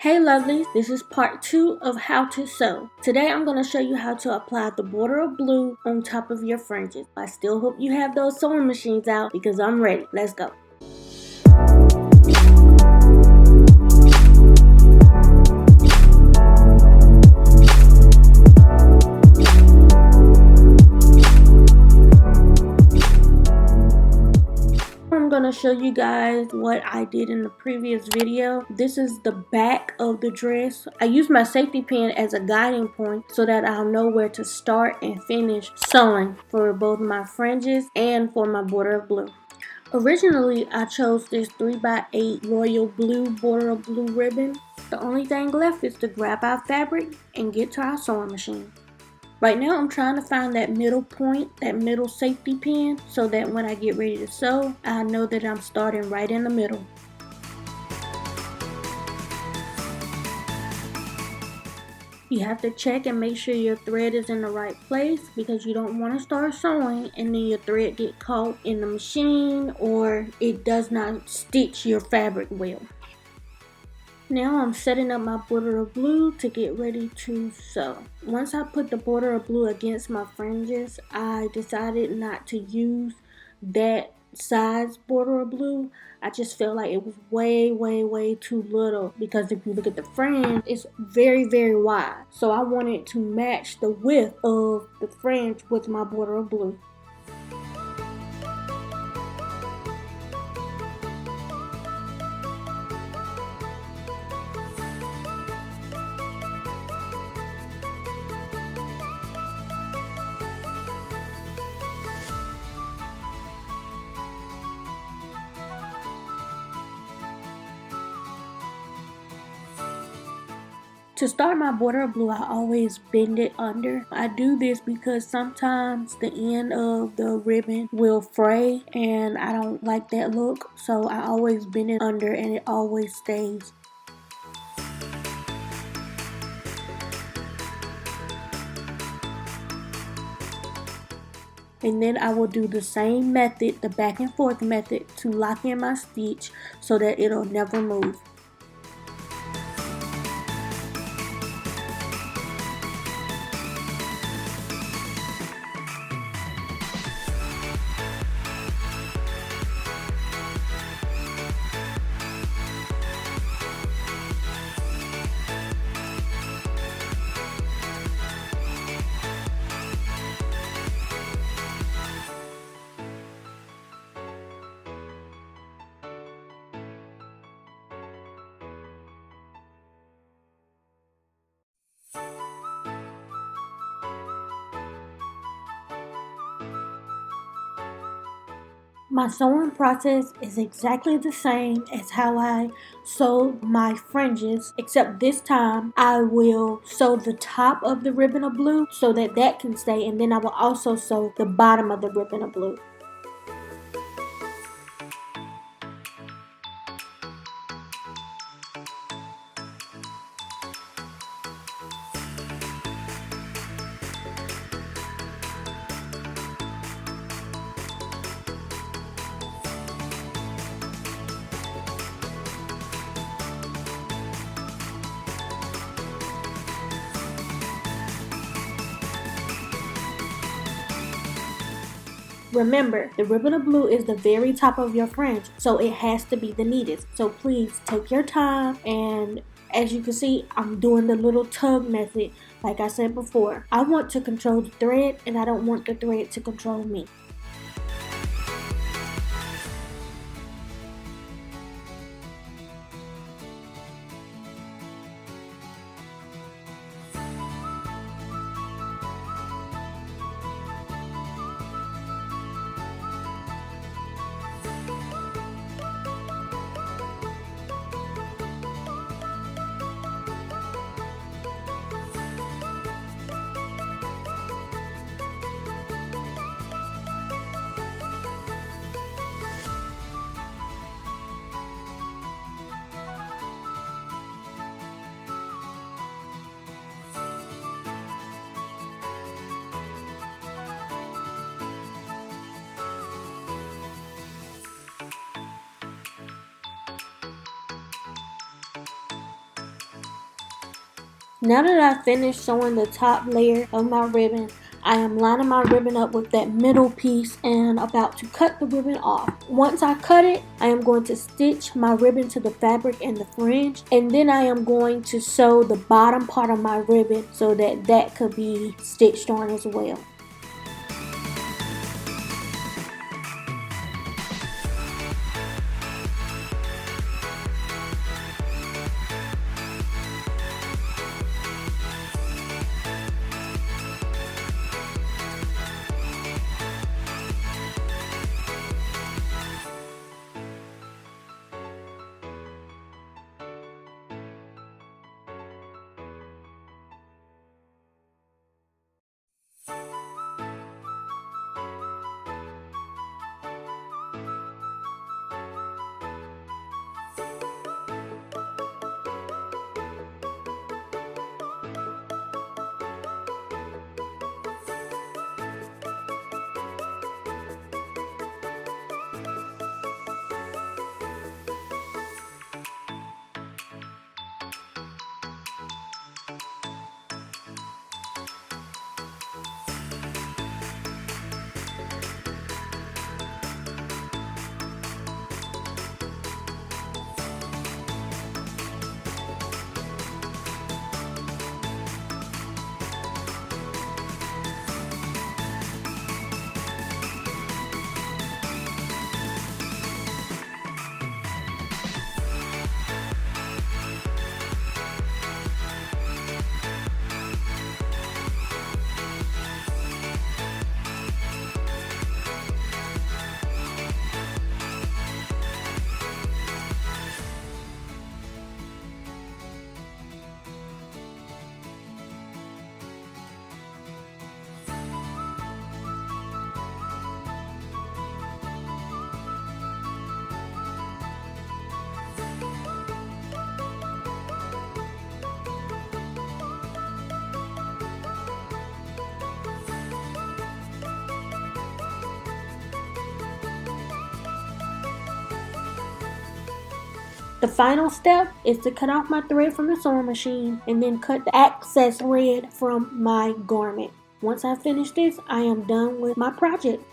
Hey lovelies, this is part 2 of how to sew. Today I'm going to show you how to apply the border of blue on top of your fringes. I still hope you have those sewing machines out because I'm ready. Let's go. I'm going to show you guys what I did in the previous video. This is the back of the dress. I use my safety pin as a guiding point so that I'll know where to start and finish sewing for both my fringes and for my border of blue. Originally, I chose this 3x8 royal blue border of blue ribbon. The only thing left is to grab our fabric and get to our sewing machine. Right now I'm trying to find that middle point, that middle safety pin, so that when I get ready to sew, I know that I'm starting right in the middle. You have to check and make sure your thread is in the right place because you don't want to start sewing and then your thread get caught in the machine or it does not stitch your fabric well. Now I'm setting up my border of blue to get ready to sew. Once I put the border of blue against my fringes, I decided not to use that size border of blue. I just felt like it was way too little because if you look at the fringe, it's very wide. So I wanted to match the width of the fringe with my border of blue. To start my border of blue, I always bend it under. I do this because sometimes the end of the ribbon will fray and I don't like that look. So I always bend it under and it always stays. And then I will do the same method, the back and forth method, to lock in my stitch so that it'll never move. My sewing process is exactly the same as how I sew my fringes, except this time I will sew the top of the ribbon of blue so that that can stay, and then I will also sew the bottom of the ribbon of blue. Remember, the ribbon of blue is the very top of your fringe, so it has to be the neatest. So please take your time, and as you can see, I'm doing the little tug method like I said before. I want to control the thread and I don't want the thread to control me. Now that I've finished sewing the top layer of my ribbon, I am lining my ribbon up with that middle piece and about to cut the ribbon off. Once I cut it, I am going to stitch my ribbon to the fabric and the fringe, and then I am going to sew the bottom part of my ribbon so that that could be stitched on as well. The final step is to cut off my thread from the sewing machine and then cut the excess thread from my garment. Once I finish this, I am done with my project.